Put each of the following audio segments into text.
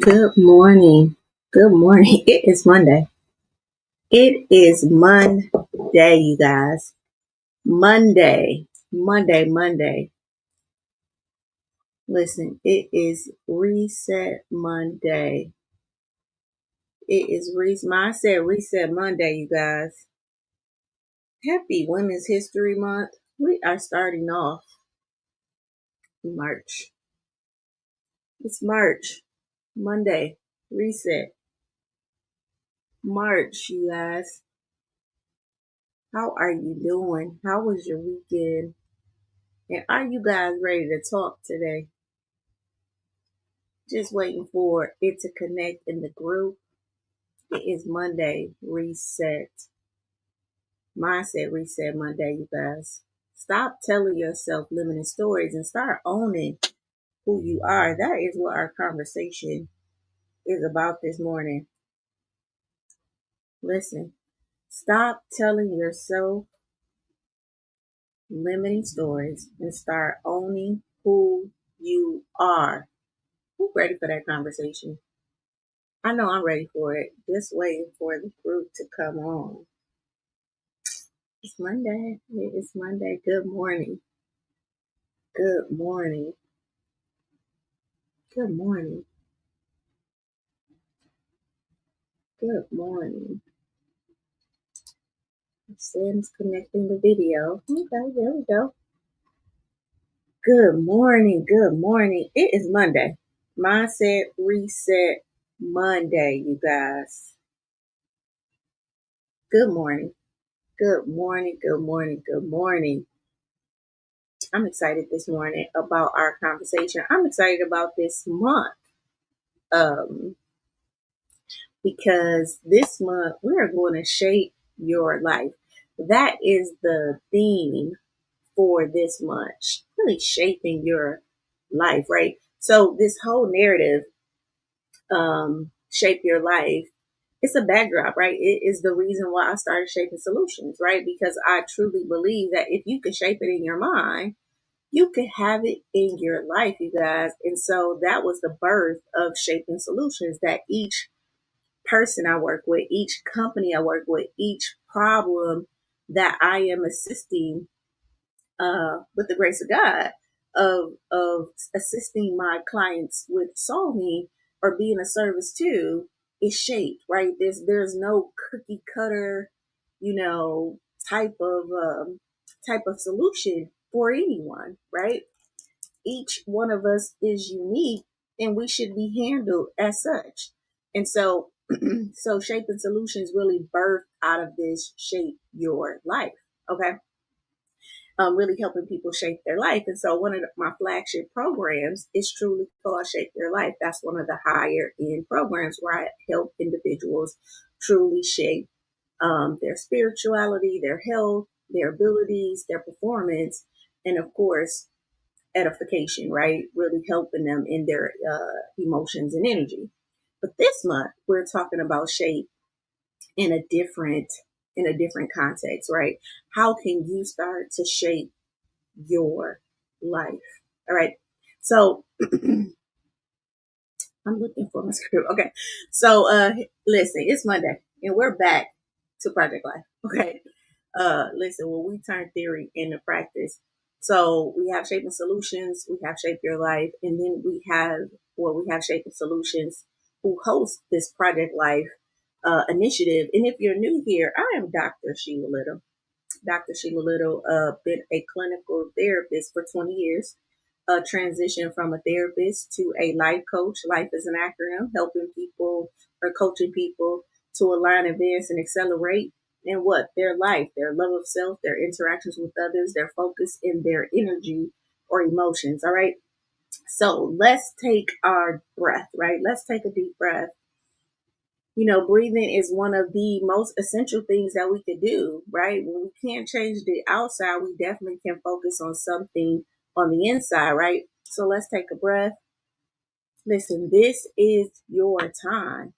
Good morning. Good morning. It is Monday. It is Monday, you guys. Monday. Listen, it is Reset Monday. It is Mindset Reset Monday, you guys. Happy Women's History Month. We are starting off March. It's March. Monday. Reset. March, you guys. How are you doing? How was your weekend? And are you guys ready to talk today? Just waiting for it to connect in the group. It is Monday Reset. Mindset Reset Monday, you guys. Stop telling yourself limiting stories and start owning who you are. That is what our conversation is about this morning. Listen, stop telling yourself limiting stories and start owning who you are. Who's ready for that conversation? I know I'm ready for it. Just waiting for the group to come on. It's Monday. It is Monday. Good morning. Good morning. Good morning. Good morning. Sam's connecting the video. Okay, there we go. Good morning. Good morning. It is Monday. Mindset Reset Monday, you guys. Good morning. Good morning. Good morning. Good morning. I'm excited this morning about our conversation. I'm excited about this month. Um, because this month we are going to shape your life. That is the theme for this month, really shaping your life, right? So this whole narrative, shape your life, it's a backdrop, right? It is the reason why I started Shaping Solutions, right? Because I truly believe that if you can shape it in your mind, you can have it in your life, you guys. And so that was the birth of Shaping Solutions, that each person I work with, each company I work with, each problem that I am assisting, with the grace of God, of assisting my clients with solving or being a service to, is shaped, right? There's no cookie cutter, you know, type of solution for anyone, right? Each one of us is unique and we should be handled as such. And so, so Shaping Solutions really birthed out of this shape your life. Okay. Really helping people shape their life. And so one of my flagship programs is truly called Shape Your Life. That's one of the higher end programs where I help individuals truly shape their spirituality, their health, their abilities, their performance, and of course, edification, right? Really helping them in their emotions and energy. But this month, we're talking about shape in a different context, right? How can you start to shape your life? All right. So I'm looking for my script. Okay. So listen, it's Monday and we're back to Project Life. Okay. Listen, when we turn theory into practice. So we have Shaping Solutions, we have Shape Your Life, and then we have Shaping Solutions who host this Project Life initiative. And if you're new here, I am Dr. Sheila Little. Dr. Sheila Little, been a clinical therapist for 20 years, transitioned from a therapist to a life coach. Life is an acronym, helping people or coaching people to align, advance, and accelerate in what? Their life, their love of self, their interactions with others, their focus, and their energy or emotions. All right. So let's take our breath, right? Let's take a deep breath. You know, breathing is one of the most essential things that we could do, right? When we can't change the outside, we definitely can focus on something on the inside, right? So let's take a breath. Listen, this is your time.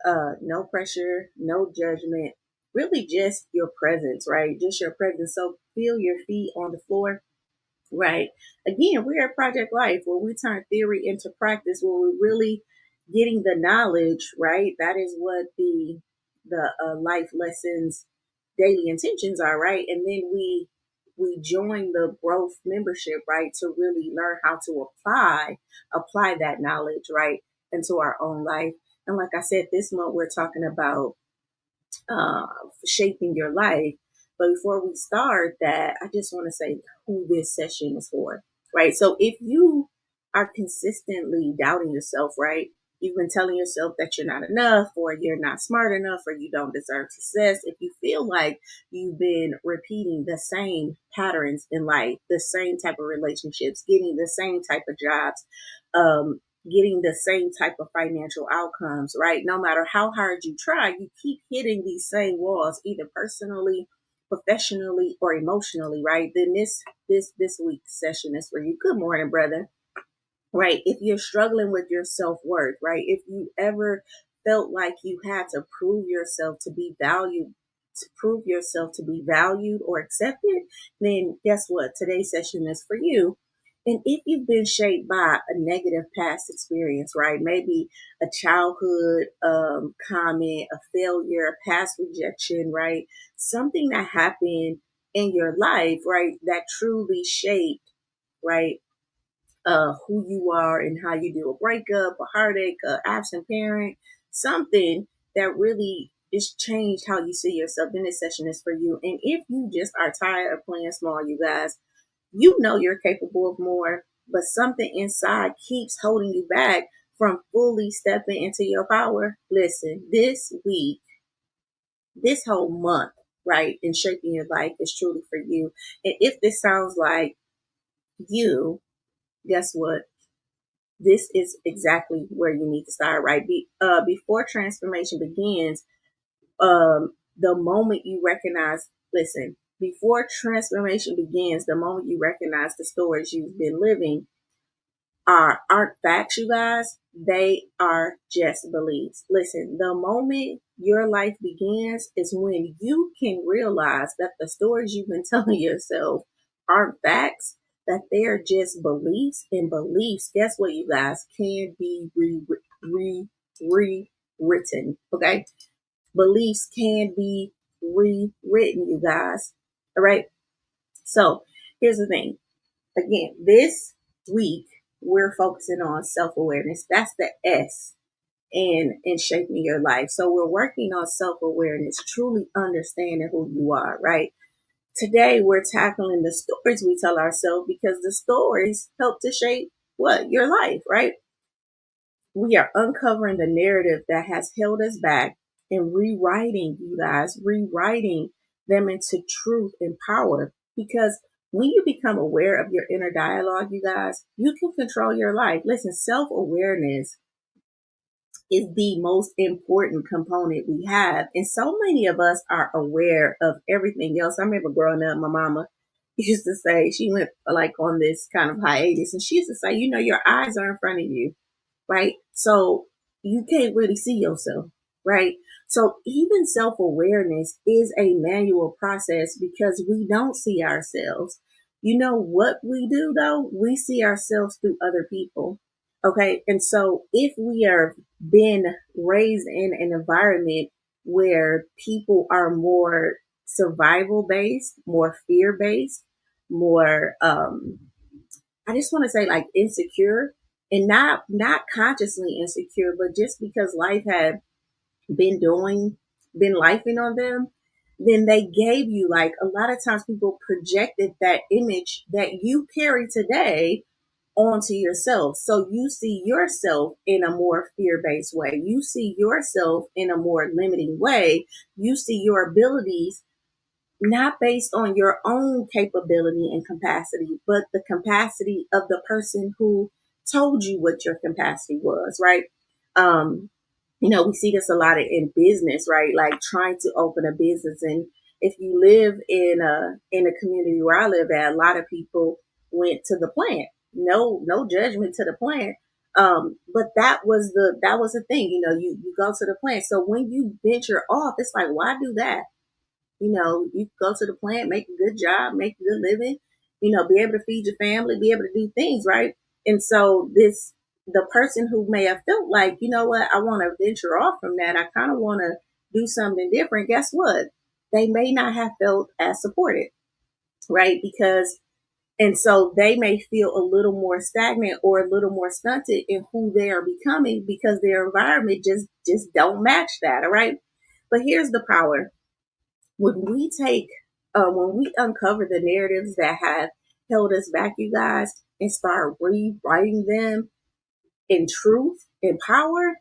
No pressure, no judgment, really just your presence, right? Just your presence. So feel your feet on the floor, right? Again, we're at Project Life where we turn theory into practice, where we really getting the knowledge, right? That is what the life lessons daily intentions are, right? And then we join the growth membership, right, to really learn how to apply that knowledge, right, into our own life. And like I said, this month we're talking about uh, shaping your life. But before we start that, I just want to say who this session is for, right? So if you are consistently doubting yourself, right? You've been telling yourself that you're not enough, or you're not smart enough, or you don't deserve success. If you feel like you've been repeating the same patterns in life, the same type of relationships, getting the same type of jobs, getting the same type of financial outcomes, right? No matter how hard you try, you keep hitting these same walls, either personally, professionally, or emotionally, right? Then this week's session is for you. Good morning, brother. Right? If you're struggling with your self-worth, right? If you ever felt like you had to prove yourself to be valued, to prove yourself to be valued or accepted, then guess what? Today's session is for you. And if you've been shaped by a negative past experience, right? Maybe a childhood comment, a failure, a past rejection, right? Something that happened in your life, right? That truly shaped, right? Who you are and how you do a breakup, a heartache, a absent parent, something that really just changed how you see yourself. Then this session is for you. And if you just are tired of playing small, you guys, you know you're capable of more, but something inside keeps holding you back from fully stepping into your power. Listen, this week, this whole month, right, in shaping your life is truly for you. And if this sounds like you, guess what? This is exactly where you need to start, right? Before transformation begins, the moment you recognize, listen, before transformation begins, the moment you recognize the stories you've been living aren't facts, you guys. They are just beliefs. Listen, the moment your life begins is when you can realize that the stories you've been telling yourself aren't facts, that they're just beliefs, and beliefs, guess what, you guys, can be rewritten. Okay? Beliefs can be rewritten, you guys. All right? So here's the thing. Again, this week we're focusing on self-awareness. That's the S in shaping your life. So we're working on self-awareness, truly understanding who you are, right? Today we're tackling the stories we tell ourselves, because the stories help to shape what? Your life, right? We are uncovering the narrative that has held us back and rewriting, you guys, rewriting them into truth and power. Because when you become aware of your inner dialogue, you guys, you can control your life. Listen, self awareness is the most important component we have. And so many of us are aware of everything else. I remember growing up, my mama used to say, she went like on this kind of hiatus, and she used to say, you know, your eyes are in front of you, right? So you can't really see yourself, right? So even self awareness is a manual process because we don't see ourselves. You know what we do though? We see ourselves through other people. Okay. And so if we are been raised in an environment where people are more survival based, more fear based, more I just want to say like insecure, and not consciously insecure, but just because life had been doing been lifing on them, then they gave you, like, a lot of times people projected that image that you carry today onto yourself. So you see yourself in a more fear-based way. You see yourself in a more limiting way. You see your abilities not based on your own capability and capacity, but the capacity of the person who told you what your capacity was, right? Um, we see this a lot in business, right? Like trying to open a business. And if you live in a community where I live at, a lot of people went to the plant. No judgment to the plant. But that was the thing, you go to the plant. So when you venture off, it's like, why do that? You go to the plant, make a good job, make a good living, be able to feed your family, be able to do things, right? And so the person who may have felt like, you know what, I want to venture off from that, I kind of want to do something different, guess what? They may not have felt as supported, right? Because and so they may feel a little more stagnant or a little more stunted in who they are becoming because their environment just don't match that. All right. But here's the power. When we take when we uncover the narratives that have held us back, you guys, and start rewriting them in truth and power,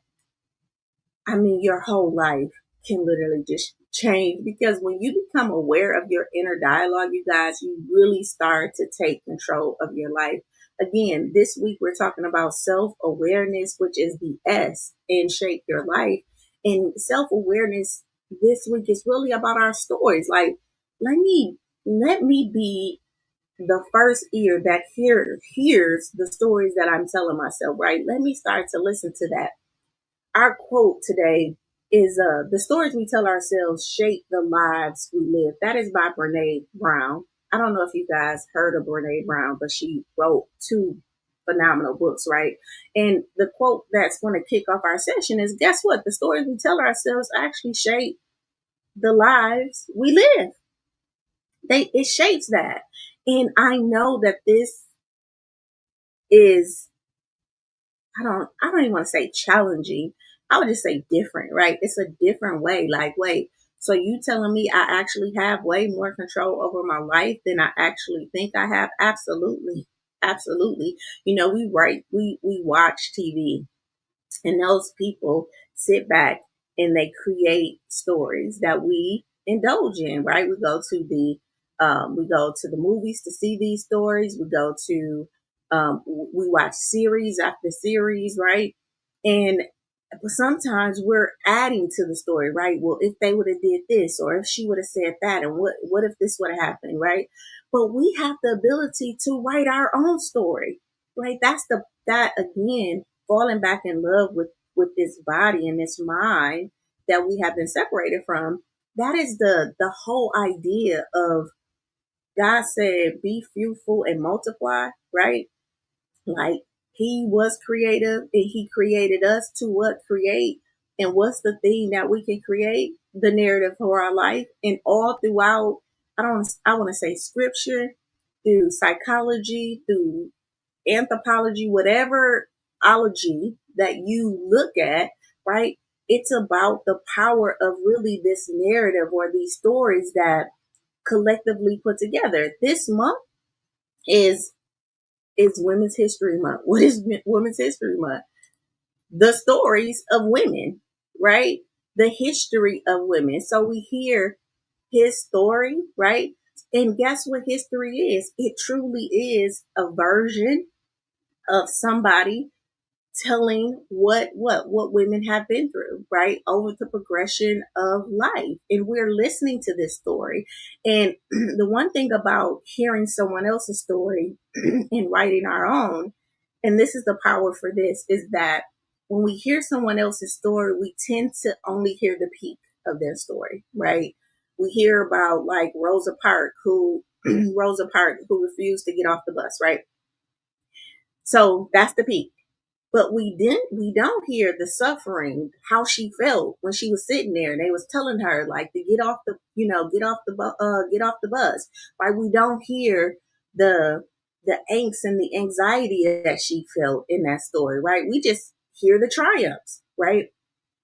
I mean, your whole life can literally just change because when you become aware of your inner dialogue, you guys, you really start to take control of your life. Again, this week we're talking about self awareness, which is the S in Shape Your Life. And self awareness this week is really about our stories. Like, let me be the first ear that hears the stories that I'm telling myself, right? Let me start to listen to that. Our quote today is the stories we tell ourselves shape the lives we live. That is by Brene Brown. I don't know if you guys heard of Brene Brown, but she wrote two phenomenal books, right? And the quote that's going to kick off our session is, guess what? The stories we tell ourselves actually shape the lives we live. It shapes that. And I know that this is I don't even want to say challenging. I would just say different, right? It's a different way. Like, wait, so you telling me I actually have way more control over my life than I actually think I have? Absolutely. Absolutely. You know, we watch TV and those people sit back and they create stories that we indulge in, right? We go to the movies to see these stories. We watch series after series, right? And but sometimes we're adding to the story, right? Well, if they would have did this, or if she would have said that, and what if this would have happened, right? But we have the ability to write our own story, right? That again, falling back in love with this body and this mind that we have been separated from. That is the whole idea of God said, "Be fruitful and multiply," right? Like he was creative and he created us to what? Create. And what's the thing that we can create? The narrative for our life. And all throughout, I want to say scripture, through psychology, through anthropology, whatever ology that you look at, right? It's about the power of really this narrative or these stories that collectively put together. This month is Women's History Month. What is Women's History Month? The stories of women, right? The history of women. So we hear his story, right? And guess what history is? It truly is a version of somebody telling what women have been through, right? Over the progression of life. And we're listening to this story. And the one thing about hearing someone else's story and writing our own, and this is the power for this, is that when we hear someone else's story, we tend to only hear the peak of their story, right? We hear about like Rosa Parks who Rosa Parks who refused to get off the bus, right? So that's the peak. But we don't hear the suffering, how she felt when she was sitting there and they was telling her like to get off the, get off the bus. Right? We don't hear the angst and the anxiety that she felt in that story, right? We just hear the triumphs, right?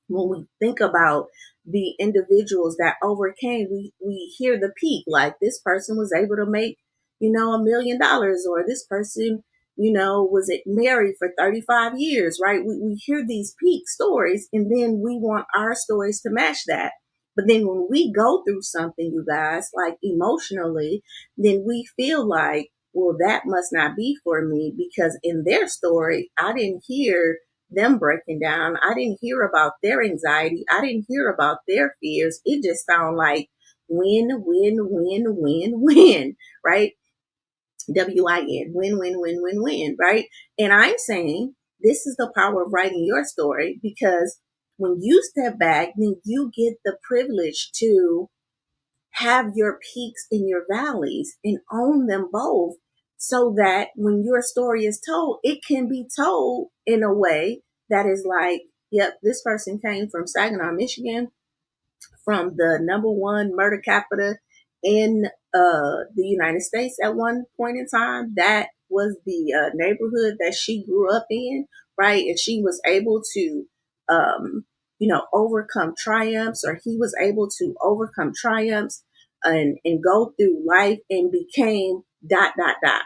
When we think about the individuals that overcame, we hear the peak, like this person was able to make, $1 million, or this person, was it married for 35 years, right? We hear these peak stories and then we want our stories to match that. But then when we go through something, you guys, like emotionally, then we feel like, well, that must not be for me because in their story, I didn't hear them breaking down. I didn't hear about their anxiety. I didn't hear about their fears. It just sounded like win, win, win, win, win, right? WIN, win, win, win, win, win, right? And I'm saying this is the power of writing your story because when you step back, then you get the privilege to have your peaks and your valleys and own them both so that when your story is told, it can be told in a way that is like, yep, this person came from Saginaw, Michigan, from the number one murder capital in the United States at one point in time. That was the neighborhood that she grew up in, right? And she was able to, overcome triumphs, or he was able to overcome triumphs and go through life and became dot, dot, dot,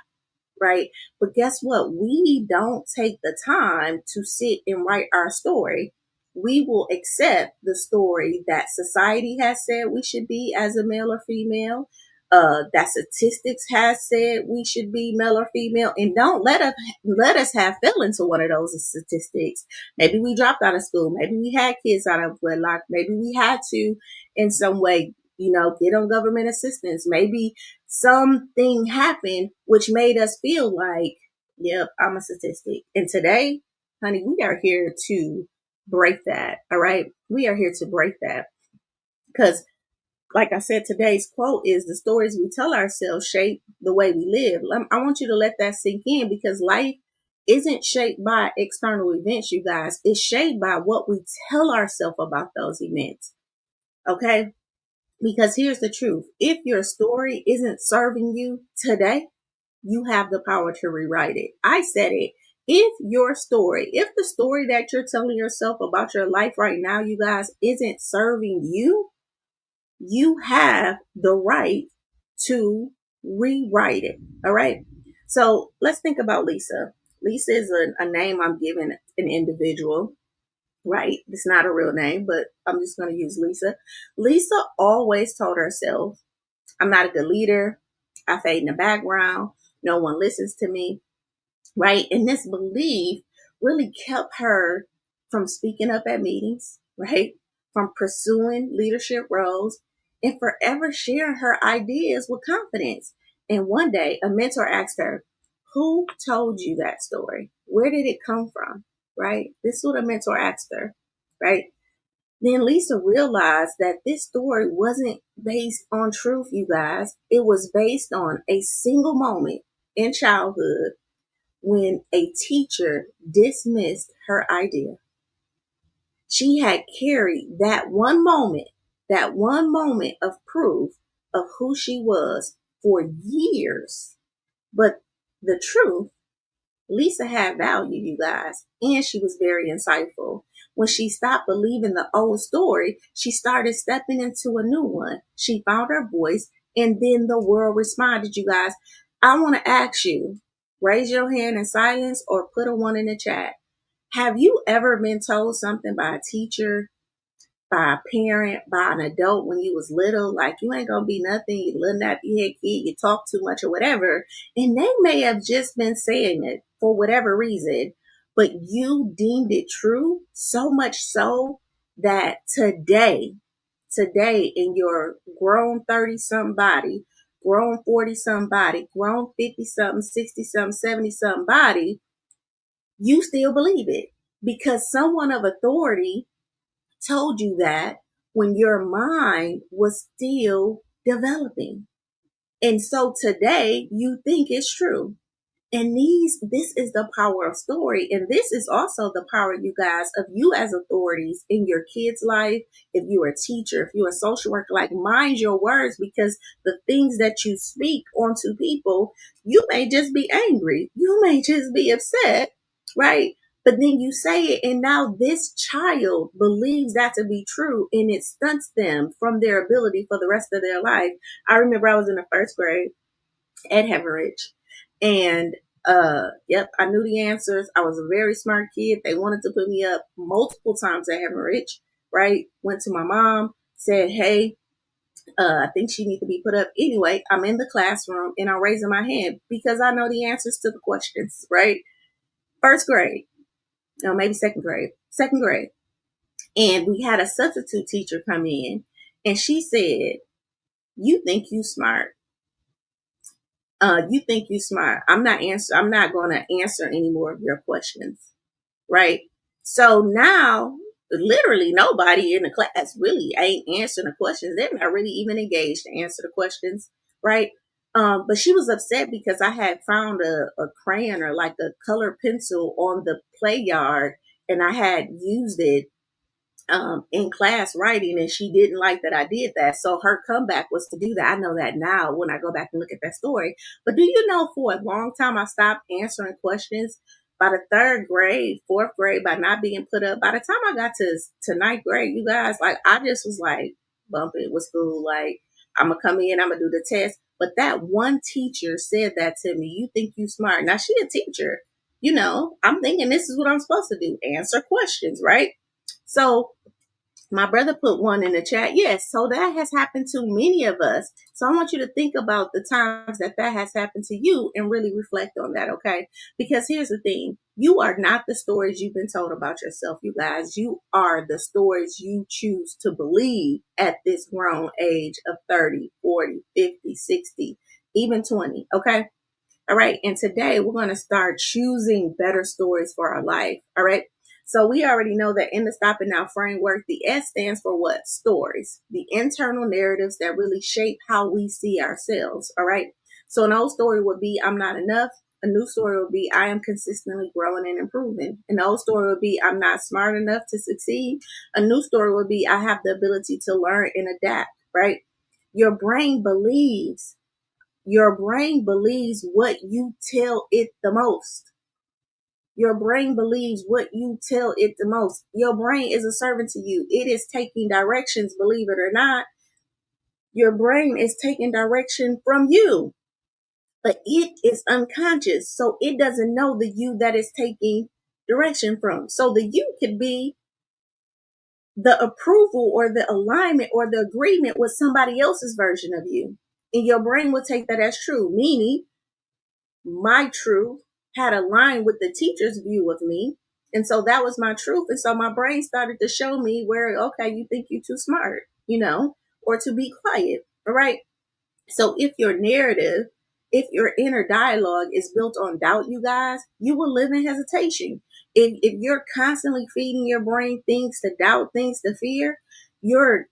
right? But guess what? We don't take the time to sit and write our story. We will accept the story that society has said we should be as a male or female, that statistics has said we should be male or female, and don't let us have fell into one of those statistics. Maybe we dropped out of school, maybe we had kids out of wedlock, maybe we had to in some way, get on government assistance. Maybe something happened which made us feel like, yep, I'm a statistic. And today, honey, we are here to break that. All right. We are here to break that. Because, like I said, today's quote is, the stories we tell ourselves shape the way we live. I want you to let that sink in, because life isn't shaped by external events, you guys. It's shaped by what we tell ourselves about those events. Okay. Because here's the truth. If your story isn't serving you today, you have the power to rewrite it. I said it. If the story that you're telling yourself about your life right now, you guys, isn't serving you, you have the right to rewrite it. All right. So let's think about Lisa. Lisa is a name I'm giving an individual, right? It's not a real name, but I'm just going to use Lisa. Lisa always told herself, I'm not a good leader. I fade in the background. No one listens to me, right? And this belief really kept her from speaking up at meetings, right? From pursuing leadership roles and forever sharing her ideas with confidence. And one day a mentor asked her, who told you that story? Where did it come from? Right? This is what a mentor asked her, right? Then Lisa realized that this story wasn't based on truth, you guys. It was based on a single moment in childhood when a teacher dismissed her idea. She had carried that one moment of proof of who she was for years. But the truth, Lisa had value, you guys, and she was very insightful. When she stopped believing the old story, she started stepping into a new one. She found her voice, and then the world responded, you guys. I want to ask you, raise your hand in silence or put a one in the chat. Have you ever been told something by a teacher, by a parent, by an adult when you was little, like you ain't gonna be nothing, you little nappy head kid, you talk too much or whatever, and they may have just been saying it for whatever reason, but you deemed it true, so much so that today in your grown 30 something body, grown 40 something body, grown 50 something, 60 something, 70 something body, you still believe it because someone of authority told you that when your mind was still developing. And so today you think it's true. And this is the power of story. And this is also the power, you guys, of you as authorities in your kids' life. If you're a teacher, if you're a social worker, like mind your words, because the things that you speak onto people, you may just be angry. You may just be upset, right? But then you say it, and now this child believes that to be true, and it stunts them from their ability for the rest of their life. I remember I was in the first grade at Hemorrhage, and yep, I knew the answers. I was a very smart kid. They wanted to put me up multiple times at Hemorrhage, right? Went to my mom, said, hey, I think she needs to be put up. Anyway, I'm in the classroom and I'm raising my hand because I know the answers to the questions, right? First grade, no, maybe second grade. And we had a substitute teacher come in and she said, you think you smart. You think you smart. I'm not going to answer any more of your questions. Right. So now literally nobody in the class really ain't answering the questions. They're not really even engaged to answer the questions. Right. But she was upset because I had found a crayon or like a colored pencil on the play yard, and I had used it in class writing, and she didn't like that I did that. So her comeback was to do that. I know that now when I go back and look at that story. But do you know, for a long time, I stopped answering questions. By the third grade, fourth grade, by not being put up, by the time I got to ninth grade, you guys, like, I just was like bumping with school. Like, I'm going to come in, I'm going to do the test. But that one teacher said that to me. You think you smart. Now, she a teacher. You know, I'm thinking this is what I'm supposed to do. Answer questions, right? So my brother put one in the chat. Yes, so that has happened to many of us. So I want you to think about the times that that has happened to you and really reflect on that, okay? Because here's the thing. You are not the stories you've been told about yourself, you guys. You are the stories you choose to believe at this grown age of 30, 40, 50, 60, even 20, okay? All right. And today we're going to start choosing better stories for our life. All right. So we already know that in the Stop It Now framework, the S stands for what? Stories, the internal narratives that really shape how we see ourselves. All right. So an old story would be, I'm not enough. A new story would be, I am consistently growing and improving. An old story would be, I'm not smart enough to succeed. A new story would be, I have the ability to learn and adapt. Right. Your brain believes Your brain believes what you tell it the most. Your brain believes what you tell it the most. Your brain is a servant to you. It is taking directions, believe it or not. Your brain is taking direction from you, but it is unconscious. So it doesn't know the you that is taking direction from. So the you could be the approval or the alignment or the agreement with somebody else's version of you. And your brain will take that as true, meaning my truth had aligned with the teacher's view of me. And so that was my truth. And so my brain started to show me where, okay, you think you're too smart, or to be quiet. All right. So if your narrative, if your inner dialogue is built on doubt, you guys, you will live in hesitation. If you're constantly feeding your brain things to doubt, things to fear, your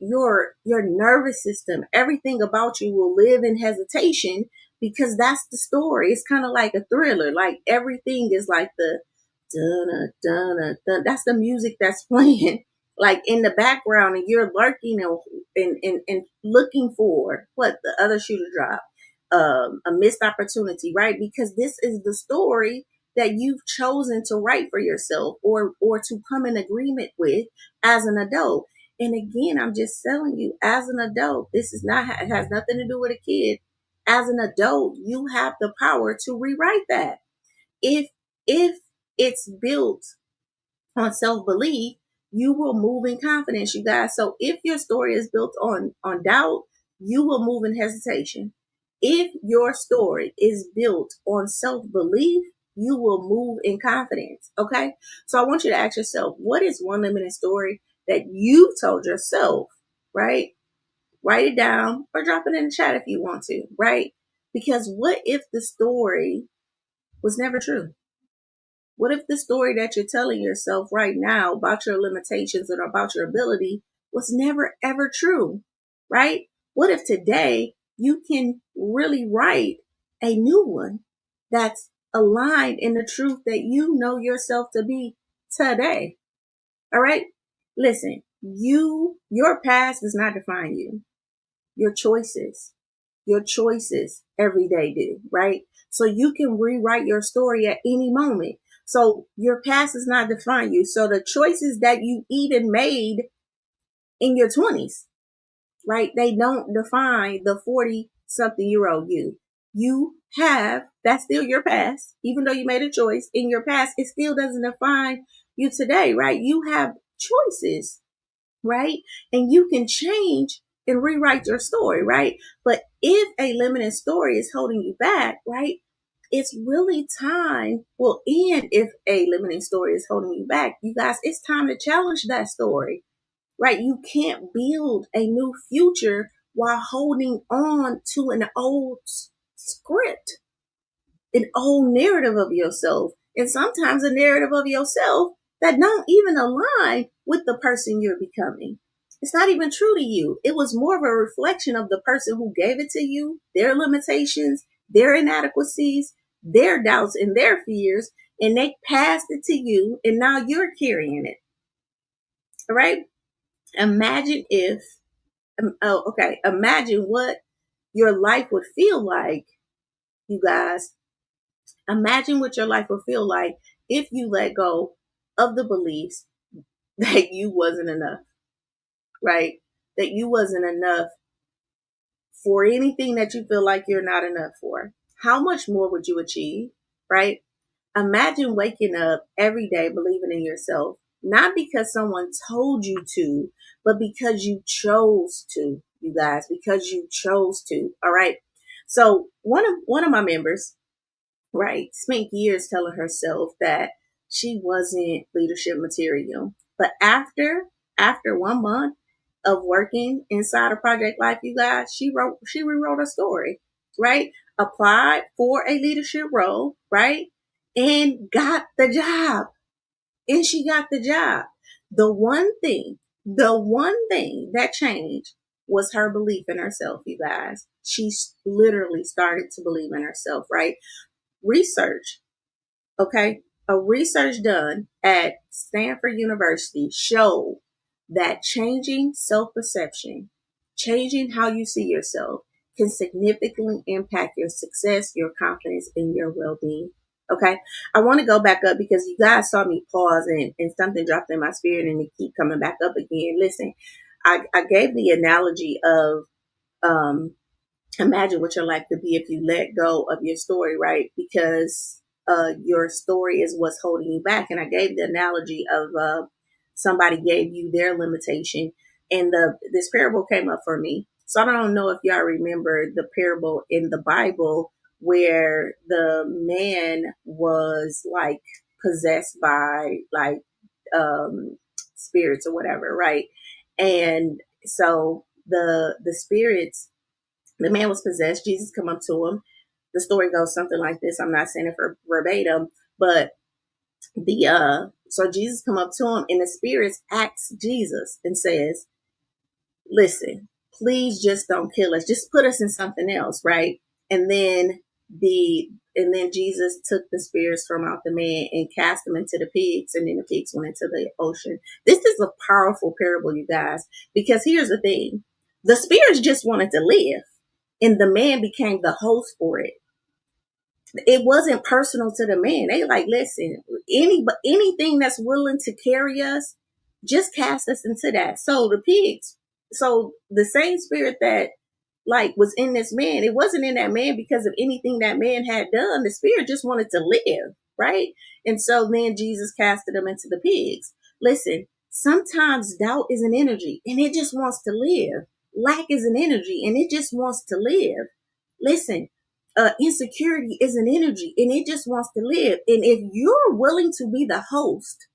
nervous system, everything about you will live in hesitation because that's the story. It's kind of like a thriller. Like everything is like the dun dun dun dun. That's the music that's playing like in the background, and you're lurking and looking for what the other shoe to drop, a missed opportunity, right? Because this is the story that you've chosen to write for yourself or to come in agreement with as an adult. And again, I'm just telling you, as an adult, this is not, it has nothing to do with a kid. As an adult, you have the power to rewrite that. If it's built on self-belief, you will move in confidence, you guys. So if your story is built on doubt, you will move in hesitation. If your story is built on self-belief, you will move in confidence. Okay. So I want you to ask yourself, what is one limiting story that you've told yourself, right? Write it down or drop it in the chat if you want to, right? Because what if the story was never true? What if the story that you're telling yourself right now about your limitations and about your ability was never ever true, right? What if today you can really write a new one that's aligned in the truth that you know yourself to be today? All right. Listen, your past does not define you. Your choices every day do, right? So you can rewrite your story at any moment. So your past does not define you. So the choices that you even made in your 20s, right? They don't define the 40 something year old you. That's still your past. Even though you made a choice in your past, it still doesn't define you today, right? You have choices, right? And you can change and rewrite your story, right? But if a limited story is holding you back, right? It's really time. Well, and if a limiting story is holding you back, you guys, it's time to challenge that story, right? You can't build a new future while holding on to an old script, an old narrative of yourself. And sometimes a narrative of yourself that don't even align with the person you're becoming. It's not even true to you. It was more of a reflection of the person who gave it to you, their limitations, their inadequacies, their doubts, and their fears, and they passed it to you, and now you're carrying it. All right? Imagine if, imagine what your life would feel like, you guys. Imagine what your life would feel like if you let go of the beliefs that you wasn't enough, right? That you wasn't enough for anything that you feel like you're not enough for. How much more would you achieve, right? Imagine waking up every day believing in yourself, not because someone told you to, but because you chose to, you guys, because you chose to. All right. So one of my members, right, spent years telling herself that she wasn't leadership material. But after 1 month of working inside of Project Life, you guys, she rewrote a story, right? Applied for a leadership role, right? And got the job. And she got the job. The one thing that changed was her belief in herself, you guys. She literally started to believe in herself, right? Research, okay? A research done at Stanford University showed that changing self-perception, changing how you see yourself, can significantly impact your success, your confidence, and your well-being. Okay. I want to go back up because you guys saw me pause and something dropped in my spirit and it keep coming back up again. Listen, I gave the analogy of um, imagine what your life could be if you let go of your story, right? Because your story is what's holding you back. And I gave the analogy of somebody gave you their limitation, and this parable came up for me. So I don't know if y'all remember the parable in the Bible where the man was like possessed by like spirits or whatever, right? And so the spirits, the man was possessed. Jesus come up to him. The story goes something like this. I'm not saying it for verbatim, but so Jesus come up to him and the spirits asks Jesus and says, "Listen, please just don't kill us. Just put us in something else, right?" And then Jesus took the spirits from out the man and cast them into the pigs, and then the pigs went into the ocean. This is a powerful parable, you guys, because here's the thing: the spirits just wanted to live, and the man became the host for it. It wasn't personal to the man. They like, listen, anything that's willing to carry us, just cast us into that. So the pigs, so the same spirit that like was in this man, it wasn't in that man because of anything that man had done. The spirit just wanted to live, right? And so then Jesus casted them into the pigs. Listen, sometimes doubt is an energy and it just wants to live. Lack is an energy and it just wants to live. Listen, insecurity is an energy and it just wants to live. And if you're willing to be the host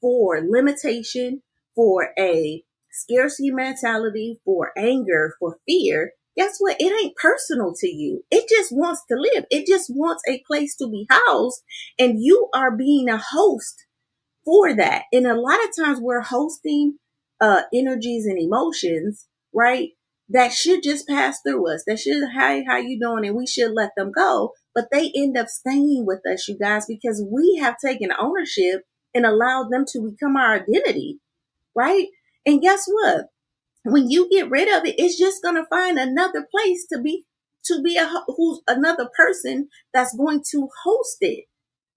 for limitation, for a scarcity mentality, for anger, for fear, guess what? It ain't personal to you. It just wants to live. It just wants a place to be housed. And you are being a host for that. And a lot of times we're hosting energies and emotions, right? That should just pass through us. That should, hey, how you doing? And we should let them go. But they end up staying with us, you guys, because we have taken ownership and allowed them to become our identity, right? And guess what? When you get rid of it, it's just going to find another place to be who's another person that's going to host it,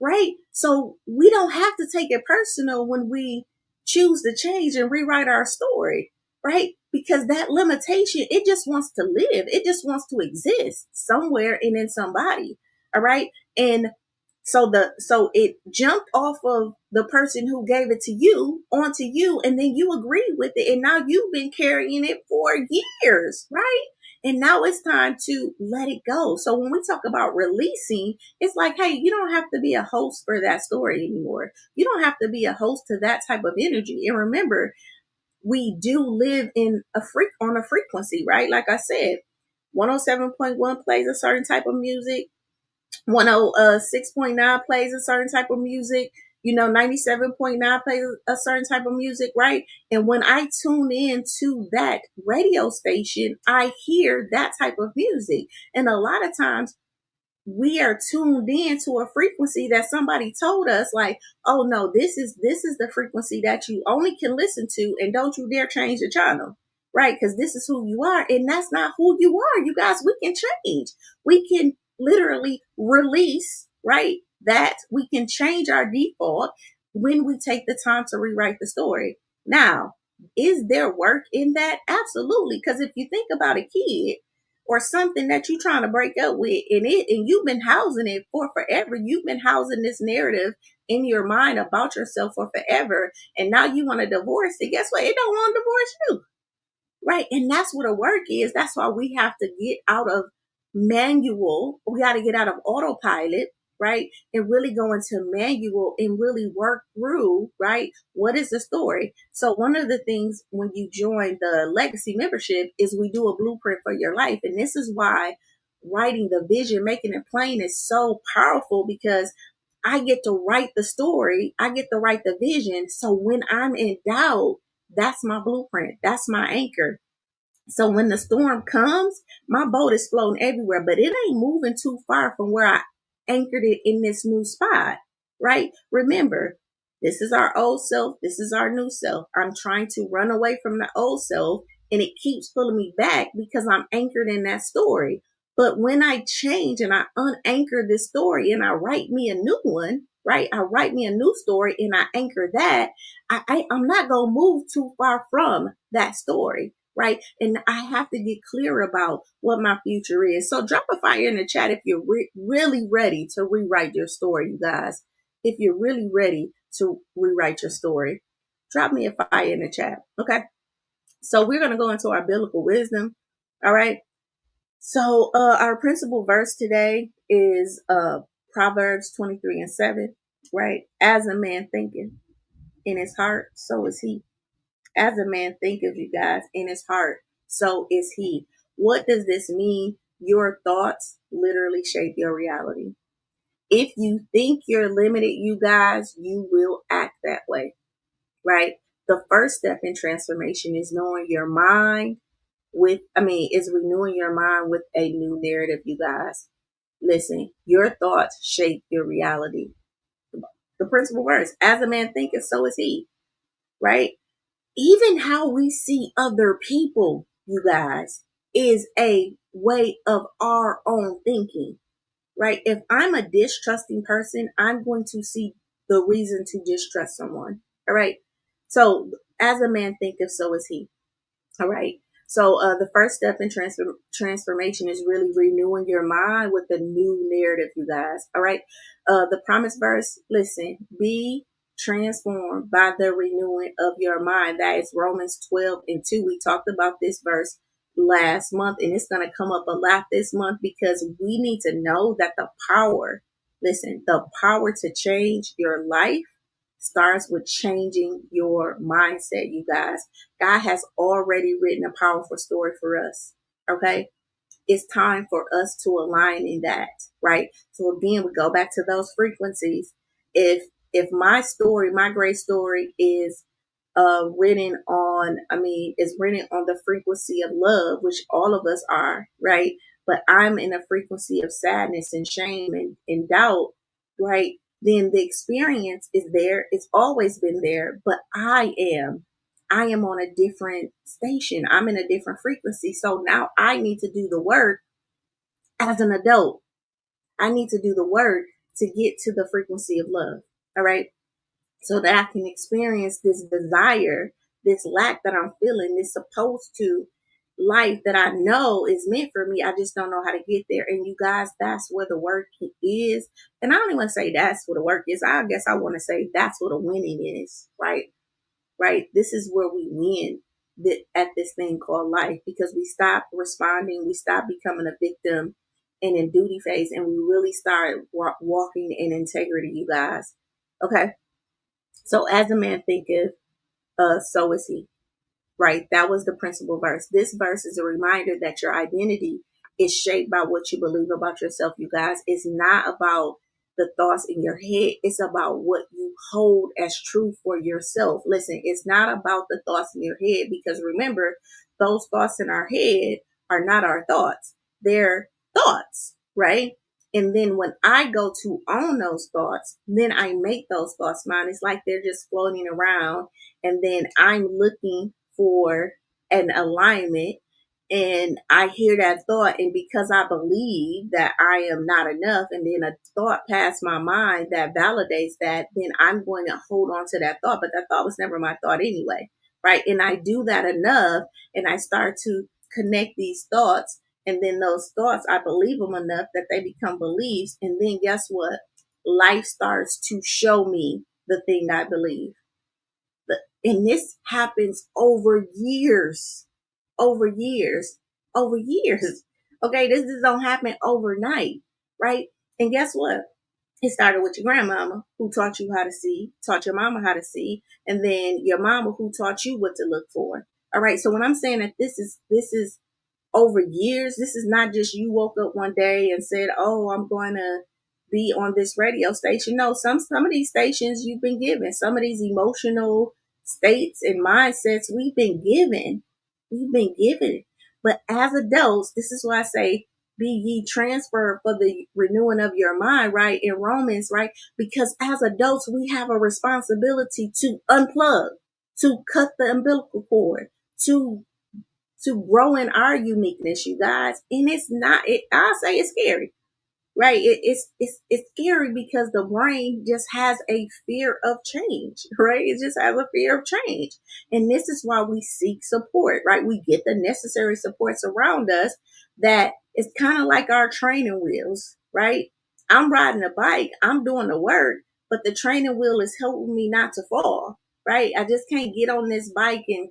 right? So we don't have to take it personal when we choose to change and rewrite our story, right? Because that limitation, it just wants to live. It just wants to exist somewhere and in somebody. All right. And so it jumped off of the person who gave it to you onto you, and then you agreed with it, and now you've been carrying it for years, right? And now it's time to let it go. So when we talk about releasing, it's like, hey, you don't have to be a host for that story anymore. You don't have to be a host to that type of energy. And remember, we do live in on a frequency, right? Like I said, 107.1 plays a certain type of music. 106.9 plays a certain type of music. 97.9 plays a certain type of music, right? And when I tune in to that radio station, I hear that type of music. And a lot of times we are tuned in to a frequency that somebody told us, like, oh no, this is the frequency that you only can listen to, and don't you dare change the channel, right? Because this is who you are, and that's not who you are. You guys, we can change. We can literally release, right? That we can change our default when we take the time to rewrite the story. Now, is there work in that? Absolutely. Because if you think about a kid or something that you're trying to break up with, and you've been housing it for forever, you've been housing this narrative in your mind about yourself for forever, and now you want to divorce it. Guess what? It don't want to divorce you, right? And that's what a work is. That's why we have to get out of manual. We got to get out of autopilot, right? And really go into manual and really work through, right? What is the story? So one of the things when you join the legacy membership is we do a blueprint for your life. And this is why writing the vision, making it plain is so powerful, because I get to write the story. I get to write the vision. So when I'm in doubt, that's my blueprint. That's my anchor. So when the storm comes, my boat is floating everywhere, but it ain't moving too far from where I anchored it in this new spot, right? Remember, this is our old self. This is our new self. I'm trying to run away from the old self, and it keeps pulling me back because I'm anchored in that story. But when I change and I unanchor this story and I write me a new one, right? I write me a new story and I anchor that. I'm not going to move too far from that story, right? And I have to get clear about what my future is. So drop a fire in the chat if you're really ready to rewrite your story, you guys. If you're really ready to rewrite your story, drop me a fire in the chat. Okay. So we're going to go into our biblical wisdom. All right. So our principal verse today is Proverbs 23:7, right? As a man thinketh in his heart, so is he. As a man thinketh, you guys, in his heart, so is he. What does this mean? Your thoughts literally shape your reality. If you think you're limited, you guys, you will act that way, right? The first step in transformation is knowing your mind is renewing your mind with a new narrative, you guys. Listen, your thoughts shape your reality. The principal verse, as a man thinketh, so is he, right? Even how we see other people, you guys, is a way of our own thinking, right? If I'm a distrusting person, I'm going to see the reason to distrust someone. All right. So as a man thinketh, so is he. All right. So the first step in transformation is really renewing your mind with a new narrative, you guys. All right. The promise verse, listen, be transformed by the renewing of your mind. That is Romans 12:2. We talked about this verse last month, and it's going to come up a lot this month because we need to know that the power to change your life starts with changing your mindset, you guys. God has already written a powerful story for us. Okay. It's time for us to align in that, right? So again, we go back to those frequencies. If my story, my great story is is written on the frequency of love, which all of us are, right? But I'm in a frequency of sadness and shame and doubt, right? Then the experience is there. It's always been there, but I am on a different station. I'm in a different frequency. So now I need to do the work as an adult. I need to do the work to get to the frequency of love. All right. So that I can experience this desire, this lack that I'm feeling, this supposed to life that I know is meant for me. I just don't know how to get there. And you guys, that's where the work is. And I don't even want to say that's where the work is. I guess I want to say that's what a winning is, right? Right? This is where we win at this thing called life, because we stop responding, we stop becoming a victim and in duty phase, and we really start walking in integrity, you guys. Okay. So as a man thinketh, so is he. Right? That was the principal verse. This verse is a reminder that your identity is shaped by what you believe about yourself, you guys. It's not about the thoughts in your head. It's about what you hold as true for yourself. Listen, it's not about the thoughts in your head, because remember, those thoughts in our head are not our thoughts. They're thoughts, right? And then when I go to own those thoughts, then I make those thoughts mine. It's like they're just floating around, and then I'm looking for an alignment, and I hear that thought, and because I believe that I am not enough, and then a thought passed my mind that validates that, then I'm going to hold on to that thought. But that thought was never my thought anyway, right? And I do that enough, and I start to connect these thoughts, and then those thoughts, I believe them enough that they become beliefs. And then guess what? Life starts to show me the thing I believe. And this happens over years, over years, over years. Okay, this just don't happen overnight, right? And guess what? It started with your grandmama, who taught you how to see, taught your mama how to see, and then your mama, who taught you what to look for. All right. So when I'm saying that this is over years, this is not just you woke up one day and said, "Oh, I'm going to be on this radio station." No, some of these stations you've been given, some of these emotional states and mindsets we've been given. We've been given. But as adults, this is why I say, be ye transferred for the renewing of your mind, right? In Romans, right? Because as adults, we have a responsibility to unplug, to cut the umbilical cord, to grow in our uniqueness, you guys. And it's not, I'll say it's scary, right? It's scary because the brain just has a fear of change, right? It just has a fear of change. And this is why we seek support, right? We get the necessary supports around us that it's kind of like our training wheels, right? I'm riding a bike, I'm doing the work, but the training wheel is helping me not to fall, right? I just can't get on this bike and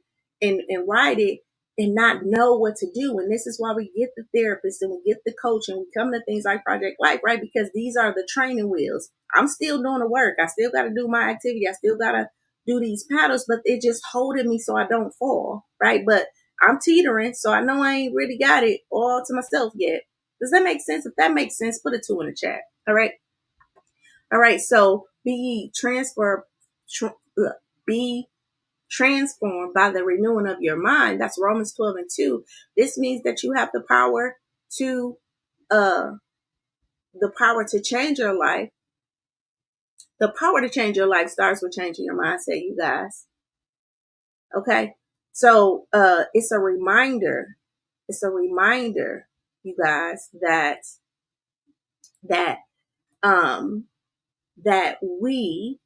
ride it and not know what to do. And this is why we get the therapist and we get the coach and we come to things like Project Life, right? Because these are the training wheels. I'm still doing the work. I still got to do my activity. I still got to do these paddles, but they're just holding me so I don't fall, right? But I'm teetering, so I know I ain't really got it all to myself yet. Does that make sense? If that makes sense, put a 2 in the chat. All right. All right. So be transformed by the renewing of your mind. That's Romans 12:2. This means that you have the power to change your life. The power to change your life starts with changing your mindset, you guys. Okay. So it's a reminder. It's a reminder, you guys, that um that we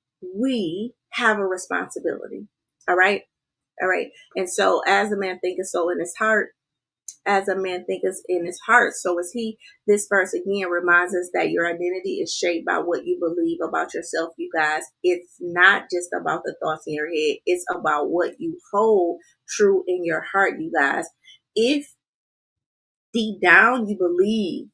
have a responsibility. All right. All right. And so as a man thinketh, so in his heart, as a man thinketh in his heart, so is he. This verse again reminds us that your identity is shaped by what you believe about yourself, you guys. It's not just about the thoughts in your head. It's about what you hold true in your heart, you guys. If deep down you believe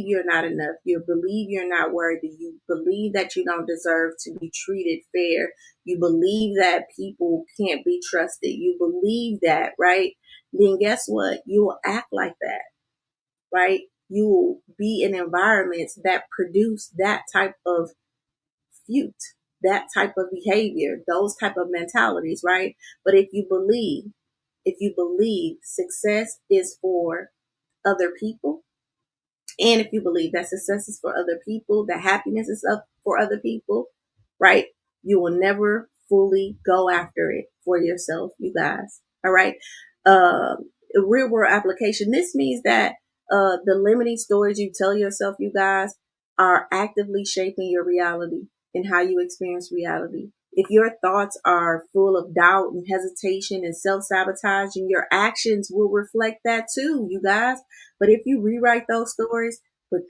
you're not enough, you believe you're not worthy, you believe that you don't deserve to be treated fair, you believe that people can't be trusted, you believe that, right? Then guess what? You will act like that, right? You will be in environments that produce that type of fruit, that type of behavior, those type of mentalities, right? But if you believe success is for other people, and if you believe that success is for other people, that happiness is up for other people, right? You will never fully go after it for yourself, you guys. All right. Real world application. This means that the limiting stories you tell yourself, you guys, are actively shaping your reality and how you experience reality. If your thoughts are full of doubt and hesitation and self-sabotage, and your actions will reflect that too, you guys. But if you rewrite those stories with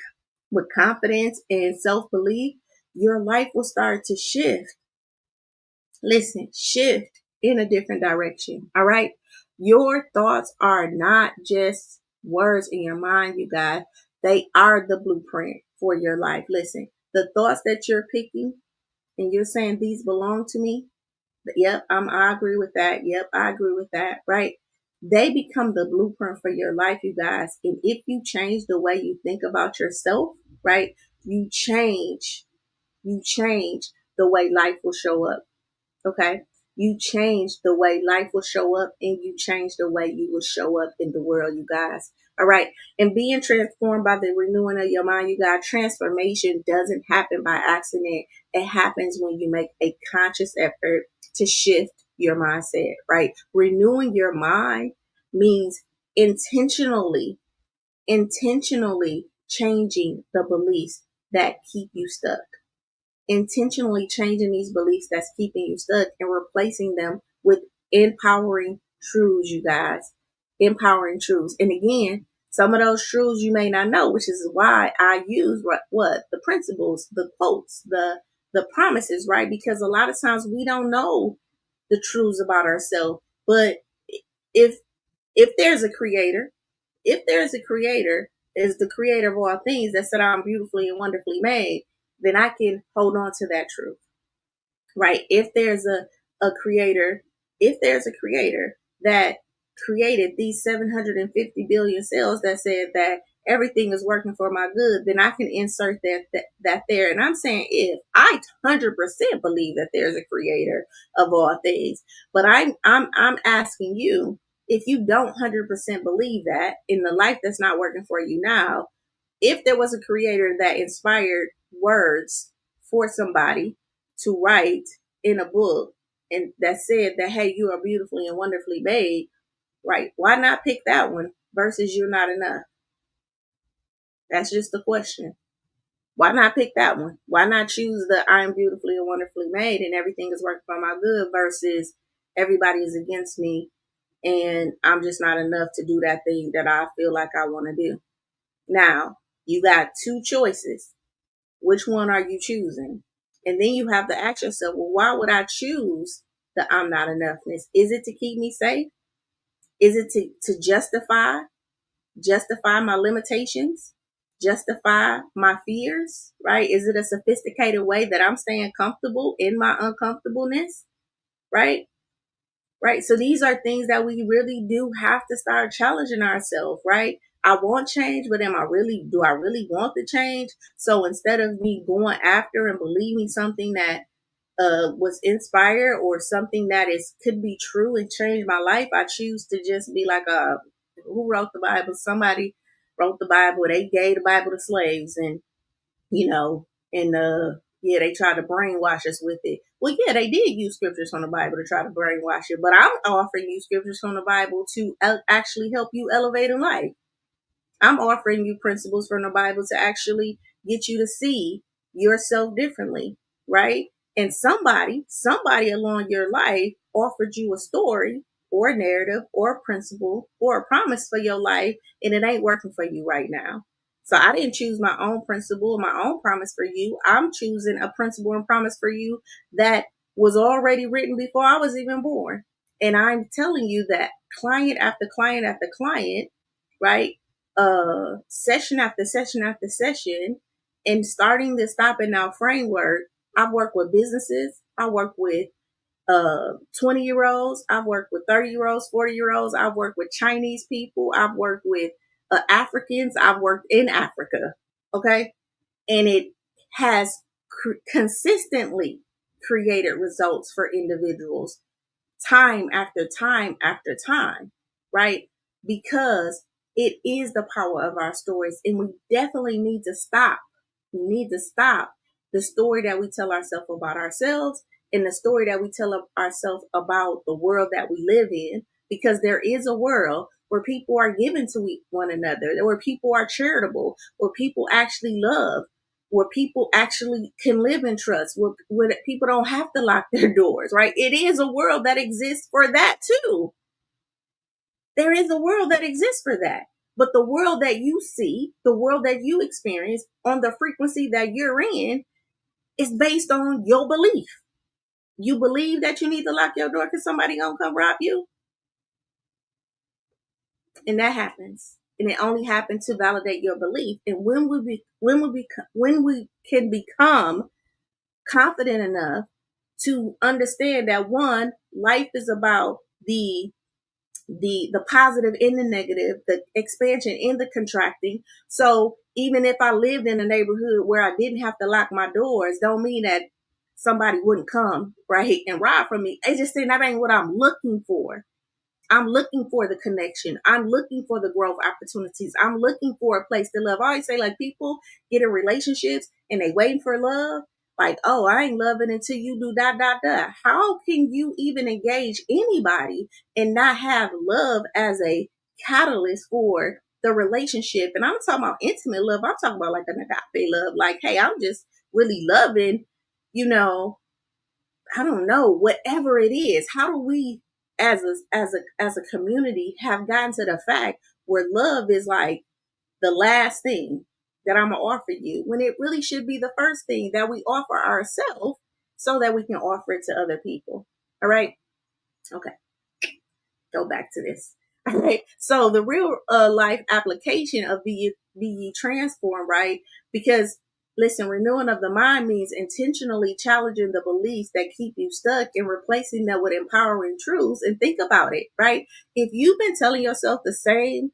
confidence and self-belief, your life will start to shift. Listen, shift in a different direction. All right. Your thoughts are not just words in your mind, you guys. They are the blueprint for your life. Listen, the thoughts that you're picking and you're saying these belong to me. Yep, I agree with that. Yep, I agree with that. Right. They become the blueprint for your life, you guys. And if you change the way you think about yourself, right, you change the way life will show up. Okay. You change the way life will show up, and you change the way you will show up in the world, you guys. All right. And being transformed by the renewing of your mind, you guys, transformation doesn't happen by accident. It happens when you make a conscious effort to shift your mindset, right? Renewing your mind means intentionally changing the beliefs that keep you stuck, intentionally changing these beliefs that's keeping you stuck and replacing them with empowering truths, you guys. Empowering truths. And again, some of those truths you may not know, which is why I use what the principles, the quotes, the promises, right? Because a lot of times we don't know the truths about ourselves. But if if there's a creator, if there's a creator, is the creator of all things that said I'm beautifully and wonderfully made, then I can hold on to that truth, right? If there's a creator, if there's a creator that created these 750 billion cells that said that everything is working for my good, then I can insert that there. And I'm saying if I 100% believe that there's a creator of all things, but I'm asking you, if you don't 100% believe that in the life that's not working for you now, if there was a creator that inspired words for somebody to write in a book and that said that, hey, you are beautifully and wonderfully made, right? Why not pick that one versus you're not enough? That's just the question. Why not pick that one? Why not choose the I'm beautifully and wonderfully made and everything is working for my good versus everybody is against me and I'm just not enough to do that thing that I feel like I want to do? Now, you got two choices. Which one are you choosing? And then you have to ask yourself, well, why would I choose the I'm not enoughness? Is it to keep me safe? Is it to justify my limitations, justify my fears, right? Is it a sophisticated way that I'm staying comfortable in my uncomfortableness, right? Right. So these are things that we really do have to start challenging ourselves, right? I want change, but do I really want the change? So instead of me going after and believing something that was inspired or something that could be true and change my life, I choose to just be like, who wrote the Bible? Somebody wrote the Bible. They gave the Bible to slaves, and you know, and yeah, they tried to brainwash us with it. Well, yeah, they did use scriptures from the Bible to try to brainwash you, but I'm offering you scriptures from the Bible to actually help you elevate in life. I'm offering you principles from the Bible to actually get you to see yourself differently, right? And somebody along your life offered you a story or a narrative or a principle or a promise for your life, and it ain't working for you right now. So I didn't choose my own principle, my own promise for you. I'm choosing a principle and promise for you that was already written before I was even born. And I'm telling you that client after client after client, right? Session after session after session, and starting the Stop It Now framework, I've worked with businesses. I work with 20-year-olds. I've worked with 30-year-olds, 40-year-olds. I've worked with Chinese people. I've worked with Africans. I've worked in Africa. Okay. And it has consistently created results for individuals time after time after time, right? Because it is the power of our stories, and we definitely need to stop. We need to stop the story that we tell ourselves about ourselves and the story that we tell ourselves about the world that we live in, because there is a world where people are given to one another, where people are charitable, where people actually love, where people actually can live in trust, where people don't have to lock their doors, right? It is a world that exists for that too. There is a world that exists for that. But the world that you see, the world that you experience on the frequency that you're in is based on your belief. You believe that you need to lock your door because somebody gonna come rob you. And that happens. And it only happens to validate your belief. And when we can become confident enough to understand that, one, life is about the the positive and the negative, the expansion and the contracting. So even if I lived in a neighborhood where I didn't have to lock my doors, don't mean that somebody wouldn't come right and rob from me. It's just saying that ain't what I'm looking for. I'm looking for the connection. I'm looking for the growth opportunities. I'm looking for a place to love. I always say, like, people get in relationships and they waiting for love. Like, oh, I ain't loving until you do dot dot dot. How can you even engage anybody and not have love as a catalyst for the relationship? And I'm talking about intimate love. I'm talking about like an agape love. Like, hey, I'm just really loving, you know, I don't know, whatever it is. How do we as a community have gotten to the fact where love is like the last thing that I'm gonna offer you, when it really should be the first thing that we offer ourselves so that we can offer it to other people. All right. Okay. Go back to this. All right. So the real life application of be ye transformed, right? Because listen, renewing of the mind means intentionally challenging the beliefs that keep you stuck and replacing them with empowering truths. And think about it, right? If you've been telling yourself the same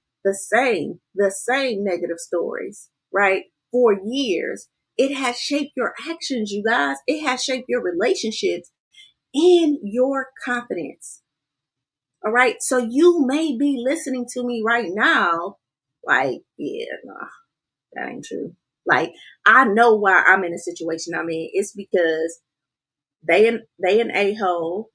negative stories, right, for years, it has shaped your actions, you guys. It has shaped your relationships and your confidence. All right. So you may be listening to me right now, like, yeah, no, that ain't true. Like, I know why I'm in the situation I'm in. It's because they an a-hole.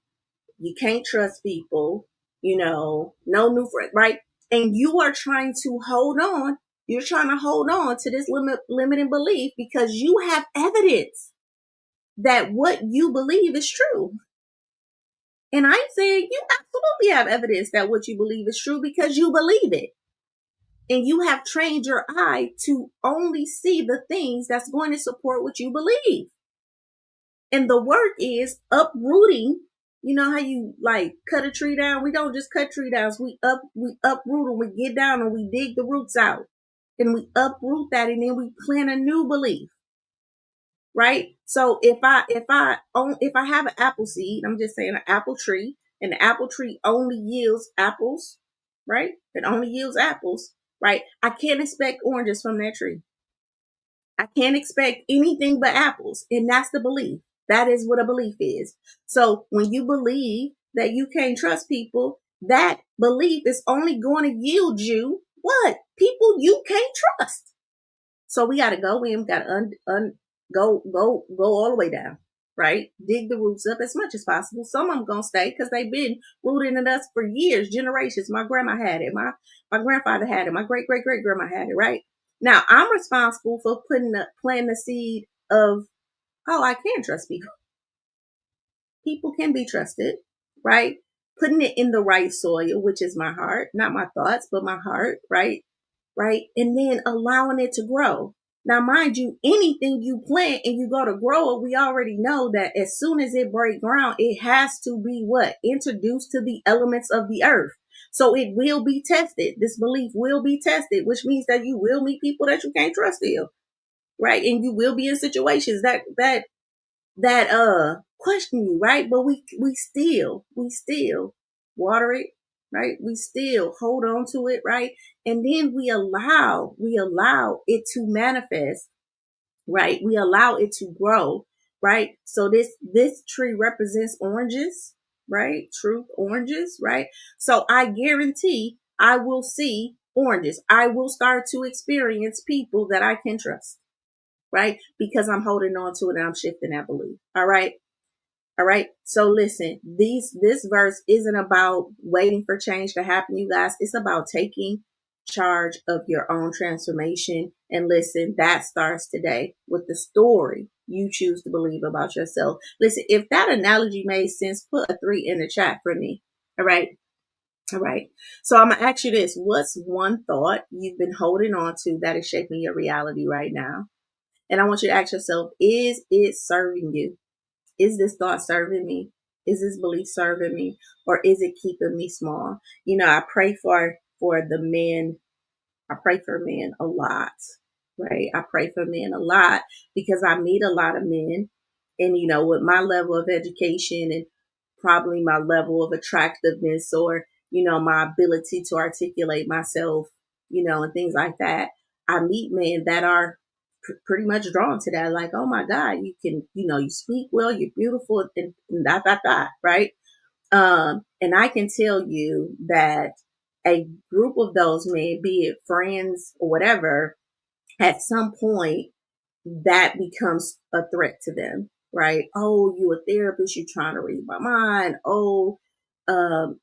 You can't trust people, no new friend, right? And you are trying to hold on. You're trying to hold on to this limiting belief because you have evidence that what you believe is true. And I'm saying you absolutely have evidence that what you believe is true because you believe it. And you have trained your eye to only see the things that's going to support what you believe. And the work is uprooting. You know how you like cut a tree down? We don't just cut tree downs. We uproot and we get down and we dig the roots out. And we uproot that and then we plant a new belief. Right? So if I have an apple seed, I'm just saying an apple tree, and the apple tree only yields apples, right? It only yields apples, right? I can't expect oranges from that tree. I can't expect anything but apples. And that's the belief. That is what a belief is. So when you believe that you can't trust people, that belief is only going to yield you what? People you can't trust. So we got to go in, got to go all the way down, right? Dig the roots up as much as possible. Some of them going to stay because they've been rooted in us for years, generations. My grandma had it. My grandfather had it. My great grandma had it, right? Now I'm responsible for planting the seed of, oh, I can trust people. People can be trusted, right? Putting it in the right soil, which is my heart, not my thoughts, but my heart, right? Right? And then allowing it to grow. Now, mind you, anything you plant and you go to grow it, we already know that as soon as it break ground, it has to be what? Introduced to the elements of the earth. So it will be tested. This belief will be tested, which means that you will meet people that you can't trust still, right? And you will be in situations that question you, right? But we still water it, right? We still hold on to it, right? And then we allow it to manifest, right? We allow it to grow, right? So this tree represents oranges, right? Truth oranges, right? So I guarantee I will see oranges. I will start to experience people that I can trust, right? Because I'm holding on to it and I'm shifting that belief. All right. All right. So listen, this verse isn't about waiting for change to happen, you guys. It's about taking charge of your own transformation. And listen, that starts today with the story you choose to believe about yourself. Listen, if that analogy made sense, put a 3 in the chat for me. All right. All right. So I'm going to ask you this. What's one thought you've been holding on to that is shaping your reality right now? And I want you to ask yourself, is it serving you? Is this thought serving me? Is this belief serving me? Or is it keeping me small? I pray for the men. I pray for men a lot, right? I pray for men a lot because I meet a lot of men. And, with my level of education and probably my level of attractiveness or, my ability to articulate myself, and things like that. I meet men that are pretty much drawn to that. Like, oh my God, you can, you speak well, you're beautiful, and that, right? And I can tell you that a group of those men, be it friends or whatever, at some point that becomes a threat to them, right? Oh, you a therapist, you trying to read my mind. Oh,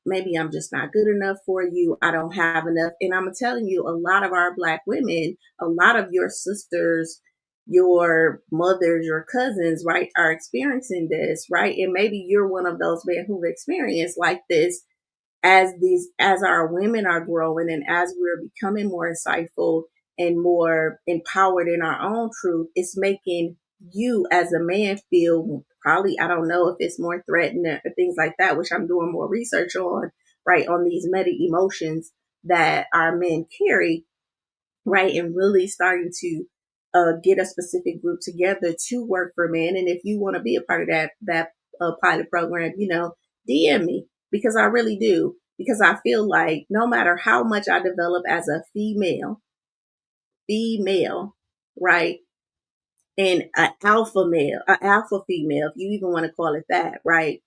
maybe I'm just not good enough for you. I don't have enough. And I'm telling you, a lot of our Black women, a lot of your sisters, your mothers, your cousins, right, are experiencing this, right? And maybe you're one of those men who've experienced like this as our women are growing and as we're becoming more insightful and more empowered in our own truth. It's making you as a man feel probably, I don't know if it's more threatened or things like that, which I'm doing more research on, right, on these meta emotions that our men carry, right, and really starting to get a specific group together to work for men. And if you want to be a part of that pilot program, DM me, because I really do. Because I feel like no matter how much I develop as a female, right, and an alpha male, an alpha female, if you even want to call it that, right,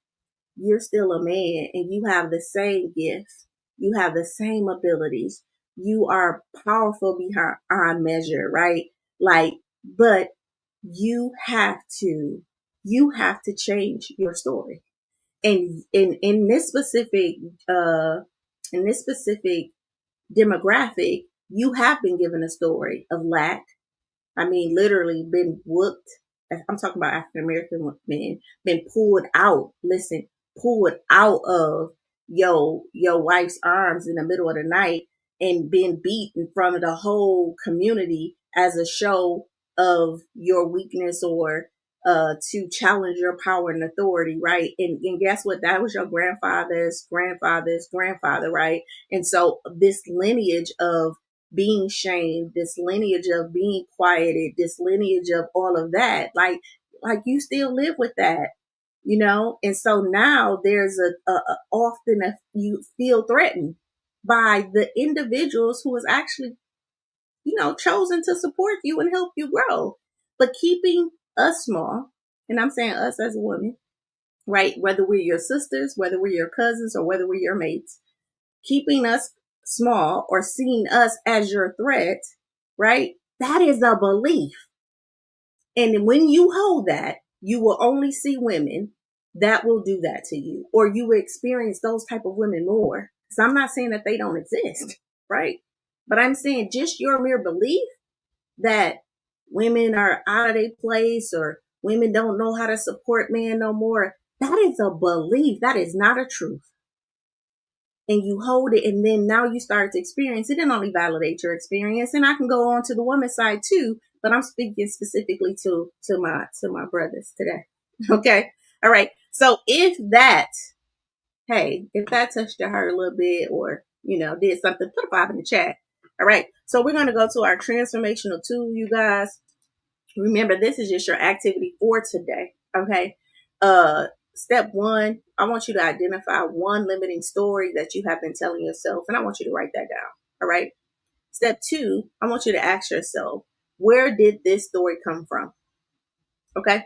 you're still a man and you have the same gifts. You have the same abilities. You are powerful beyond measure, right? Like, but you have to change your story. And in this specific in this specific demographic, you have been given a story of lack. I mean, literally been whooped. I'm talking about African American men, been pulled out. Listen, pulled out of your wife's arms in the middle of the night and been beat in front of the whole community as a show of your weakness or to challenge your power and authority, right? And guess what? That was your grandfather's grandfather, right? And so this lineage of being shamed, this lineage of being quieted, this lineage of all of that, like you still live with that, and so now there's you feel threatened by the individuals who is actually, chosen to support you and help you grow, but keeping us small. And I'm saying us as a woman, right? Whether we're your sisters, whether we're your cousins, or whether we're your mates, keeping us small or seeing us as your threat, right? That is a belief. And when you hold that, you will only see women that will do that to you, or you will experience those type of women more. So I'm not saying that they don't exist, right? But I'm saying just your mere belief that women are out of their place or women don't know how to support men no more. That is a belief. That is not a truth. And you hold it, and then now you start to experience it and only validate your experience. And I can go on to the woman's side too, but I'm speaking specifically to my brothers today. Okay. All right. So if that touched your heart a little bit, or did something, put a 5 in the chat. All right. So we're going to go to our transformational tool, you guys. Remember, this is just your activity for today. Okay. Step 1, I want you to identify one limiting story that you have been telling yourself, and I want you to write that down. All right. Step 2, I want you to ask yourself, where did this story come from? Okay.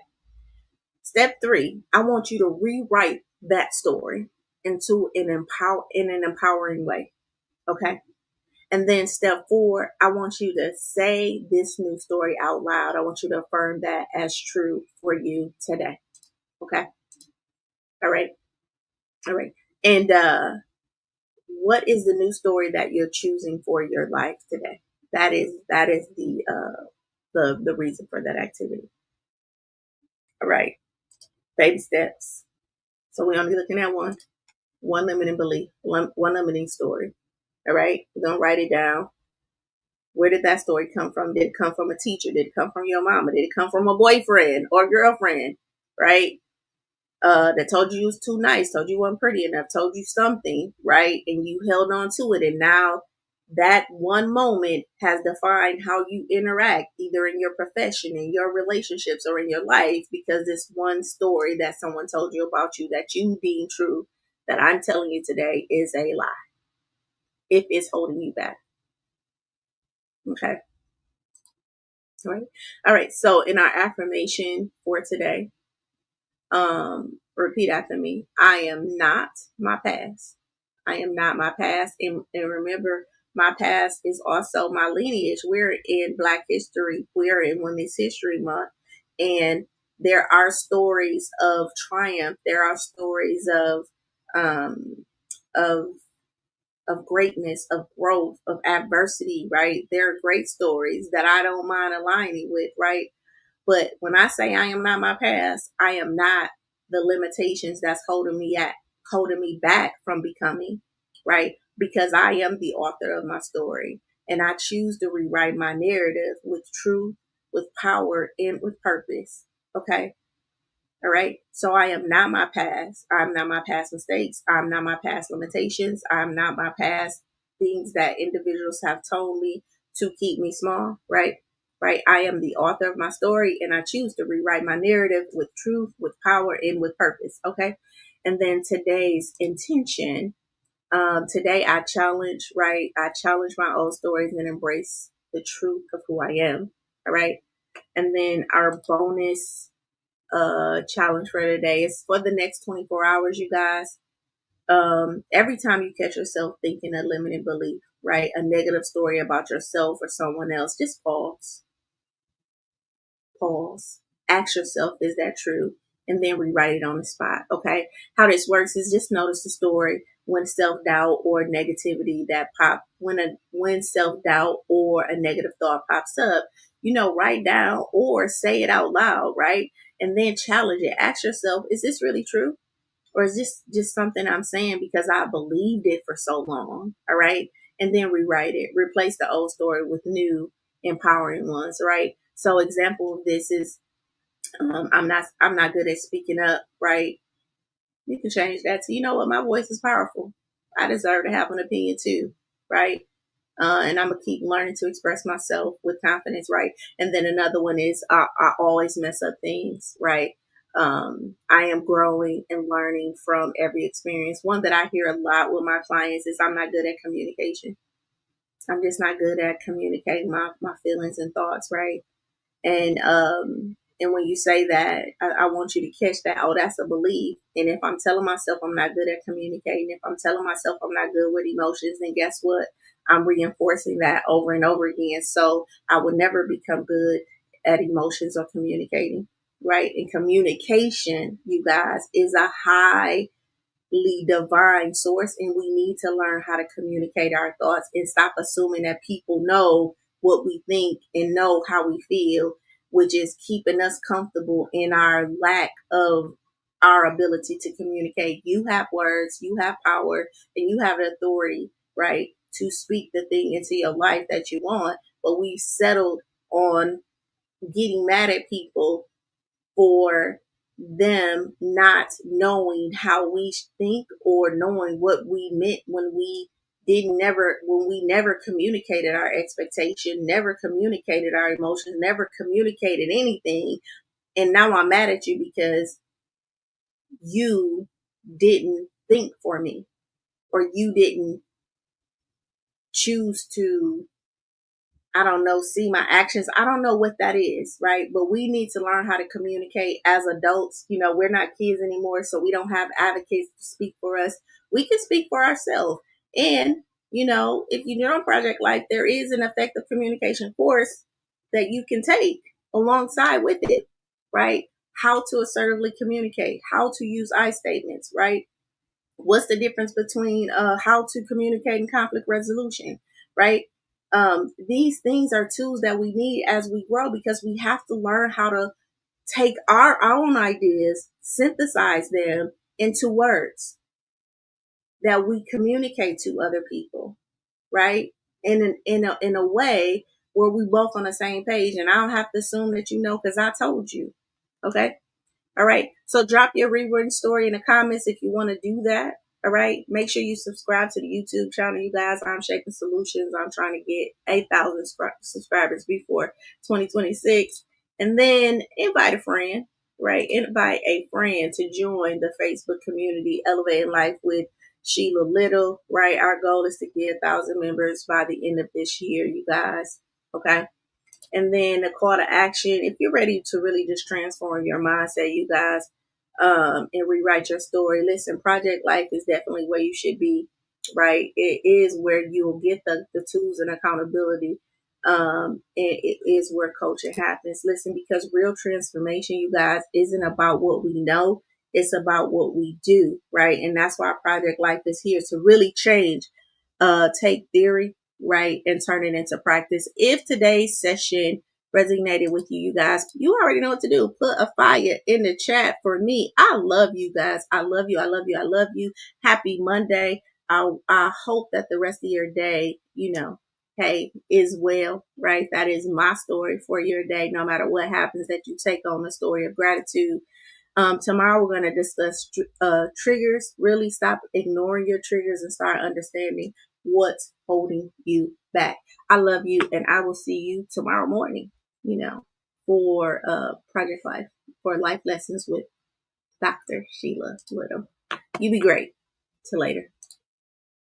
Step 3, I want you to rewrite that story into in an empowering way. Okay. And then step 4, I want you to say this new story out loud. I want you to affirm that as true for you today. Okay. All right. All right. And what is the new story that you're choosing for your life today? That is the reason for that activity. All right. Baby steps. So we're only looking at one limiting belief, one limiting story. All right. We're gonna write it down. Where did that story come from? Did it come from a teacher? Did it come from your mama? Did it come from a boyfriend or girlfriend? Right? That told you was too nice, told you weren't pretty enough, told you something, right? And you held on to it. And now that one moment has defined how you interact, either in your profession, in your relationships, or in your life, because it's one story that someone told you about you that you deem true, that I'm telling you today is a lie if it's holding you back. Okay. All right. So in our affirmation for today, repeat after me. I am not my past. I am not my past. And remember, my past is also my lineage. We're in Black History. We're in Women's History Month. And there are stories of triumph. There are stories um, of of greatness, of growth, of adversity, right? There are great stories that I don't mind aligning with, right? But when I say I am not my past, I am not the limitations that's holding me back from becoming, right? Because I am the author of my story and I choose to rewrite my narrative with truth, with power, and with purpose. Okay. All right. So I am not my past. I'm not my past mistakes. I'm not my past limitations. I'm not my past things that individuals have told me to keep me small. Right. Right. I am the author of my story and I choose to rewrite my narrative with truth, with power, and with purpose. Okay. And then today's intention. Today I challenge, right? I challenge my old stories and embrace the truth of who I am. All right. And then our bonus challenge for today is for the next 24 hours, you guys. Every time you catch yourself thinking a limiting belief, right? A negative story about yourself or someone else, just pause. Pause. Ask yourself, is that true? And then rewrite it on the spot. Okay. How this works is just notice the story when self-doubt or negativity when self-doubt or a negative thought pops up, write down or say it out loud, right? And then challenge it. Ask yourself, is this really true? Or is this just something I'm saying because I believed it for so long? All right. And then rewrite it. Replace the old story with new empowering ones, right? So example of this is I'm not good at speaking up, right? You can change that to, my voice is powerful. I deserve to have an opinion too, right? And I'm gonna keep learning to express myself with confidence, right? And then another one is I always mess up things, right? I am growing and learning from every experience. One that I hear a lot with my clients is I'm not good at communication. I'm just not good at communicating my feelings and thoughts, right? And when you say that, I want you to catch that. Oh, that's a belief. And if I'm telling myself I'm not good at communicating, if I'm telling myself I'm not good with emotions, then guess what? I'm reinforcing that over and over again. So I would never become good at emotions or communicating, right? And communication, you guys, is a high divine source, and we need to learn how to communicate our thoughts and stop assuming that people know what we think and know how we feel, which is keeping us comfortable in our lack of our ability to communicate. You have words, you have power, and you have the authority, right, to speak the thing into your life that you want. But we've settled on getting mad at people for them not knowing how we think or knowing what we meant when we never communicated our expectation, never communicated our emotions, never communicated anything. And now I'm mad at you because you didn't think for me or you didn't choose to, I don't know, see my actions. I don't know what that is, right? But we need to learn how to communicate as adults. We're not kids anymore, so we don't have advocates to speak for us. We can speak for ourselves. And, if you're on Project Life, there is an effective communication course that you can take alongside with it, right? How to assertively communicate, how to use I statements, right? What's the difference between how to communicate and conflict resolution, right? These things are tools that we need as we grow because we have to learn how to take our own ideas, synthesize them into words that we communicate to other people, right? In a way where we both on the same page, and I don't have to assume that because I told you, okay? All right. So drop your rewritten story in the comments if you want to do that. All right. Make sure you subscribe to the YouTube channel, you guys. I'm Shaping Solutions. I'm trying to get 8,000 subscribers before 2026. And then invite a friend. right? Invite a friend to join the Facebook community, Elevating Life with Sheila Little, right? Our goal is to get 1,000 members by the end of this year, you guys. Okay. And then the call to action, if you're ready to really just transform your mindset, you guys, and rewrite your story, listen, Project Life is definitely where you should be, right? It is where you'll get the tools and accountability. And it is where coaching happens. Listen, because real transformation, you guys, isn't about what we know. It's about what we do, right? And that's why Project Life is here to really change, take theory, right, and turn it into practice. If today's session resonated with you, you guys, you already know what to do. Put a fire in the chat for me. I love you guys. I love you. I love you. I love you. Happy Monday. I hope that the rest of your day, hey, is well, right? That is my story for your day. No matter what happens, that you take on the story of gratitude. Tomorrow we're going to discuss triggers. Really stop ignoring your triggers and start understanding what's holding you back. I love you, and I will see you tomorrow morning, for Project Life, for Life Lessons with Dr. Sheila Little. You be great. Till later.